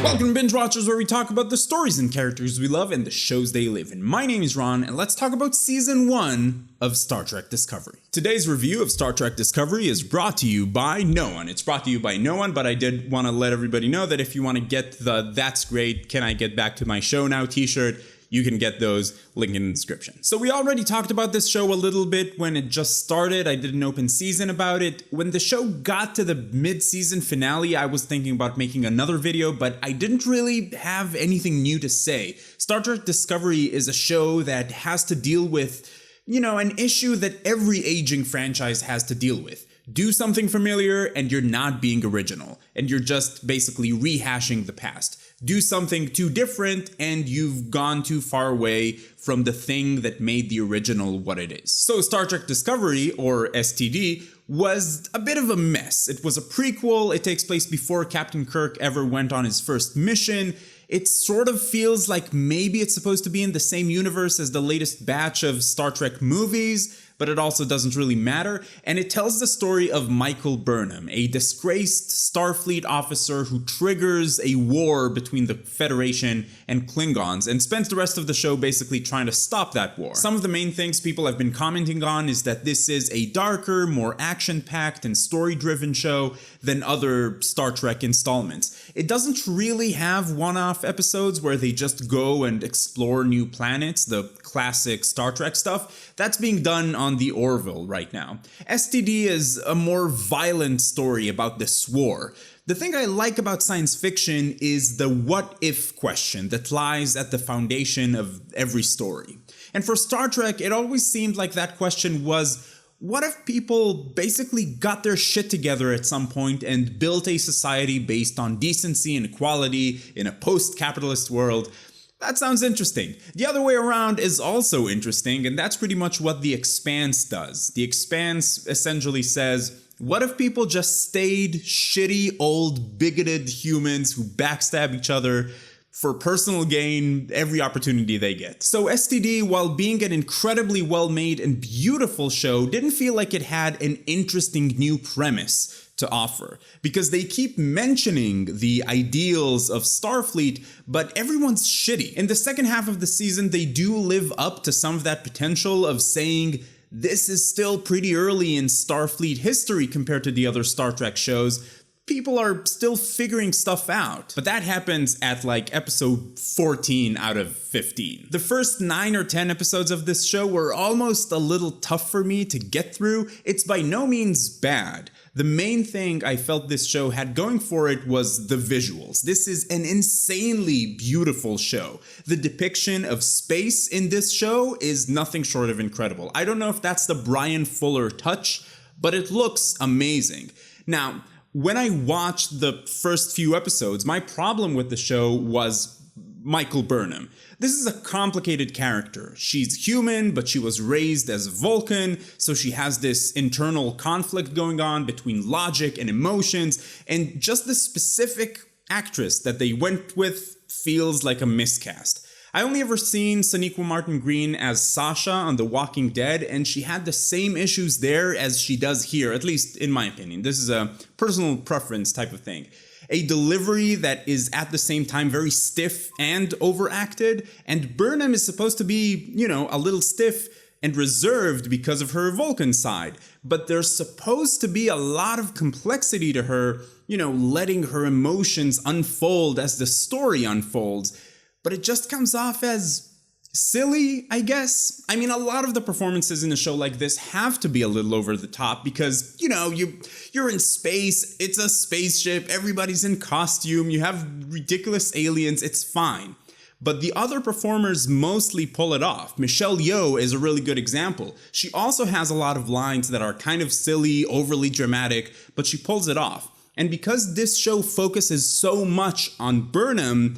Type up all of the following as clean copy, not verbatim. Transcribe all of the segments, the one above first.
Welcome to Binge Watchers, where we talk about the stories and characters we love and the shows they live in. My name is Ron, and let's talk about Season 1 of Star Trek Discovery. Today's review of Star Trek Discovery is brought to you by no one. It's brought to you by no one, but I did want to let everybody know that if you want to get the "That's Great, Can I Get Back to My Show Now" t-shirt, you can get those, link in the description. So we already talked about this show a little bit when it just started. I did an open season about it. When the show got to the mid-season finale, I was thinking about making another video, but I didn't really have anything new to say. Star Trek Discovery is a show that has to deal with, an issue that every aging franchise has to deal with. Do something familiar and you're not being original, and you're just basically rehashing the past. Do something too different and you've gone too far away from the thing that made the original what it is. So Star Trek Discovery, or STD, was a bit of a mess. It was a prequel. It takes place before Captain Kirk ever went on his first mission. It sort of feels like maybe it's supposed to be in the same universe as the latest batch of Star Trek movies, but it also doesn't really matter. And it tells the story of Michael Burnham, a disgraced Starfleet officer who triggers a war between the Federation and Klingons and spends the rest of the show basically trying to stop that war. Some of the main things people have been commenting on is that this is a darker, more action-packed and story-driven show than other Star Trek installments. It doesn't really have one-off episodes where they just go and explore new planets, the classic Star Trek stuff. That's being done on the Orville right now. STD is a more violent story about this war. The thing I like about science fiction is the what-if question that lies at the foundation of every story. And for Star Trek, it always seemed like that question was, what if people basically got their shit together at some point and built a society based on decency and equality in a post-capitalist world? That sounds interesting. The other way around is also interesting, and that's pretty much what The Expanse does. The Expanse essentially says, what if people just stayed shitty, old, bigoted humans who backstab each other for personal gain every opportunity they get? So STD, while being an incredibly well-made and beautiful show, didn't feel like it had an interesting new premise to offer, because they keep mentioning the ideals of Starfleet, but everyone's shitty. In the second half of the season, they do live up to some of that potential of saying, this is still pretty early in Starfleet history compared to the other Star Trek shows. People are still figuring stuff out. But that happens at like episode 14 out of 15. The first 9 or 10 episodes of this show were almost a little tough for me to get through. It's by no means bad. The main thing I felt this show had going for it was the visuals. This is an insanely beautiful show. The depiction of space in this show is nothing short of incredible. I don't know if that's the Brian Fuller touch, but it looks amazing. Now, when I watched the first few episodes, my problem with the show was Michael Burnham. This is a complicated character. She's human, but she was raised as a Vulcan, so she has this internal conflict going on between logic and emotions, and just the specific actress that they went with feels like a miscast. I only ever seen Sonequa Martin Green as Sasha on The Walking Dead, and she had the same issues there as she does here, at least in my opinion. This is a personal preference type of thing. A delivery that is at the same time very stiff and overacted, and Burnham is supposed to be, a little stiff and reserved because of her Vulcan side, but there's supposed to be a lot of complexity to her, letting her emotions unfold as the story unfolds. But it just comes off as silly, I guess. I mean, a lot of the performances in a show like this have to be a little over the top because, you're in space, it's a spaceship, everybody's in costume, you have ridiculous aliens, it's fine. But the other performers mostly pull it off. Michelle Yeoh is a really good example. She also has a lot of lines that are kind of silly, overly dramatic, but she pulls it off. And because this show focuses so much on Burnham,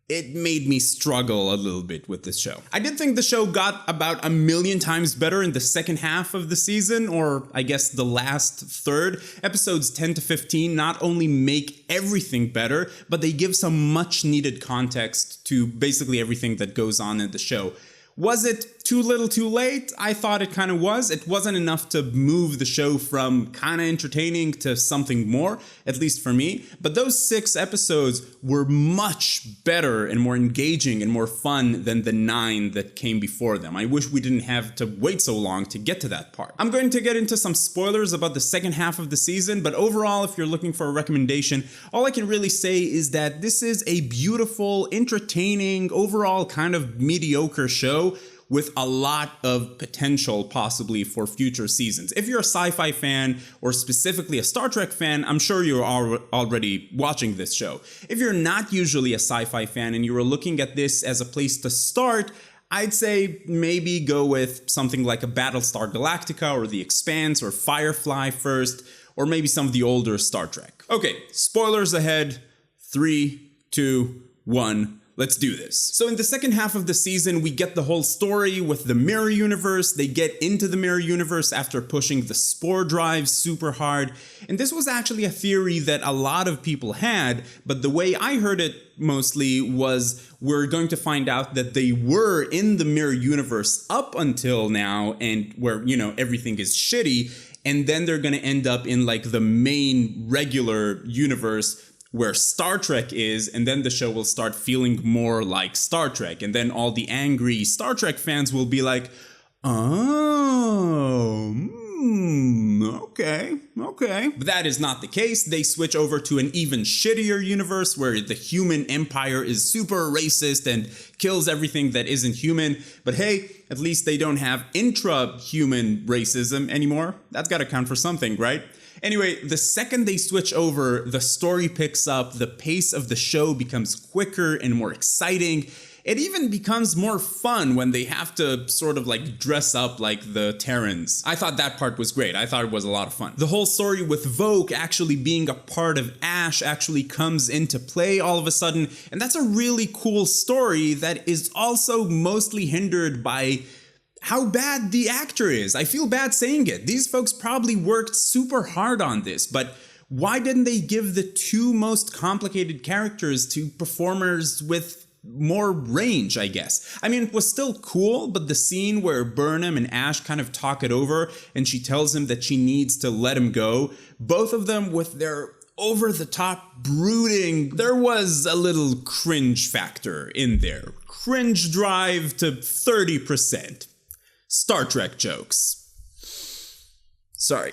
it made me struggle a little bit with this show. I did think the show got about 1,000,000 times better in the second half of the season, or I guess the last third. Episodes 10 to 15 not only make everything better, but they give some much needed context to basically everything that goes on in the show. Was it too little too late? I thought it kind of was. It wasn't enough to move the show from kind of entertaining to something more, at least for me. But those 6 episodes were much better and more engaging and more fun than the 9 that came before them. I wish we didn't have to wait so long to get to that part. I'm going to get into some spoilers about the second half of the season, but overall, if you're looking for a recommendation, all I can really say is that this is a beautiful, entertaining, overall kind of mediocre show with a lot of potential possibly for future seasons. If you're a sci-fi fan, or specifically a Star Trek fan, I'm sure you're already watching this show. If you're not usually a sci-fi fan and you were looking at this as a place to start, I'd say maybe go with something like a Battlestar Galactica or The Expanse or Firefly first, or maybe some of the older Star Trek. Okay, spoilers ahead. 3, 2, 1. Let's do this. So in the second half of the season, we get the whole story with the mirror universe. They get into the mirror universe after pushing the spore drive super hard. And this was actually a theory that a lot of people had, but the way I heard it mostly was we're going to find out that they were in the mirror universe up until now, and where, you know, everything is shitty. And then they're going to end up in like the main regular universe where Star Trek is, and then the show will start feeling more like Star Trek, and then all the angry Star Trek fans will be like, oh, okay. But that is not the case. They switch over to an even shittier universe where the human empire is super racist and kills everything that isn't human. But hey, at least they don't have intra-human racism anymore. That's gotta count for something, right? Anyway, the second they switch over, the story picks up, the pace of the show becomes quicker and more exciting. It even becomes more fun when they have to sort of like dress up like the Terrans. I thought that part was great. I thought it was a lot of fun. The whole story with Vogue actually being a part of Ash actually comes into play all of a sudden, and that's a really cool story that is also mostly hindered by how bad the actor is. I feel bad saying it. These folks probably worked super hard on this, but why didn't they give the 2 most complicated characters to performers with more range, I guess? I mean, it was still cool, but the scene where Burnham and Ash kind of talk it over and she tells him that she needs to let him go, both of them with their over-the-top brooding, there was a little cringe factor in there. Cringe drive to 30%. Star Trek jokes. Sorry.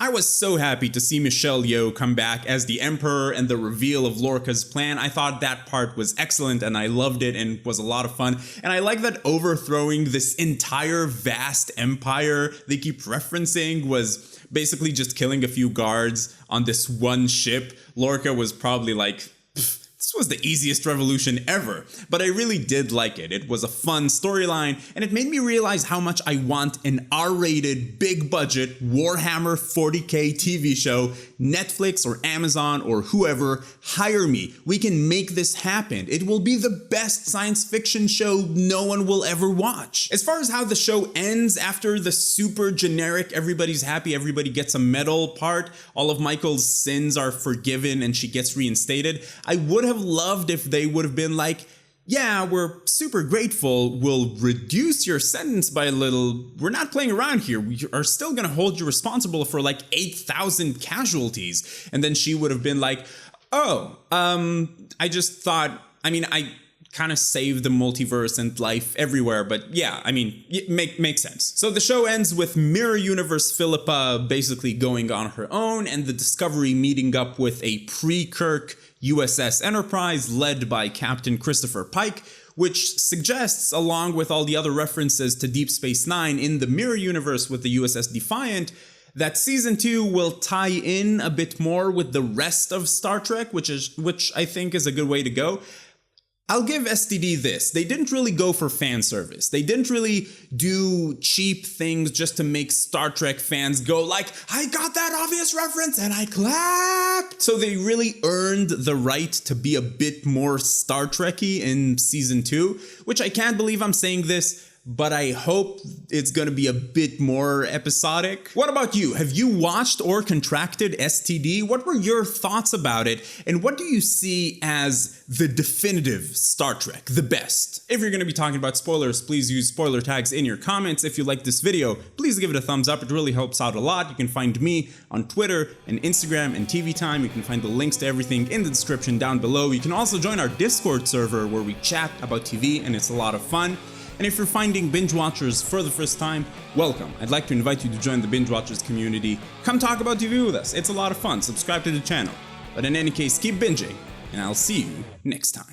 I was so happy to see Michelle Yeoh come back as the Emperor and the reveal of Lorca's plan. I thought that part was excellent and I loved it and was a lot of fun. And I like that overthrowing this entire vast empire they keep referencing was basically just killing a few guards on this one ship. Lorca was probably like, this was the easiest revolution ever, but I really did like it. It was a fun storyline, and it made me realize how much I want an R-rated, big-budget Warhammer 40k TV show. Netflix or Amazon or whoever, hire me. We can make this happen. It will be the best science fiction show no one will ever watch. As far as how the show ends after the super generic everybody's happy, everybody gets a medal part, all of Michael's sins are forgiven and she gets reinstated, I would have loved if they would have been like, yeah, we're super grateful, we'll reduce your sentence by a little, we're not playing around here, we are still gonna hold you responsible for like 8,000 casualties. And then she would have been like, oh, I just thought, I mean, I kind of saved the multiverse and life everywhere, but yeah, I mean, it makes sense. So the show ends with Mirror Universe Philippa basically going on her own and the Discovery meeting up with a pre-Kirk USS Enterprise led by Captain Christopher Pike, which suggests, along with all the other references to Deep Space Nine in the Mirror Universe with the USS Defiant, that season 2 will tie in a bit more with the rest of Star Trek, which I think is a good way to go. I'll give STD this. They didn't really go for fan service. They didn't really do cheap things just to make Star Trek fans go like, I got that obvious reference and I clapped. So they really earned the right to be a bit more Star Trek-y in season 2, which I can't believe I'm saying this, but I hope it's gonna be a bit more episodic. What about you? Have you watched or contracted STD? What were your thoughts about it? And what do you see as the definitive Star Trek, the best? If you're gonna be talking about spoilers, please use spoiler tags in your comments. If you like this video, please give it a thumbs up. It really helps out a lot. You can find me on Twitter and Instagram and TV Time. You can find the links to everything in the description down below. You can also join our Discord server where we chat about TV and it's a lot of fun. And if you're finding binge watchers for the first time, welcome. I'd like to invite you to join the binge watchers community. Come talk about TV with us. It's a lot of fun. Subscribe to the channel. But in any case, keep binging, and I'll see you next time.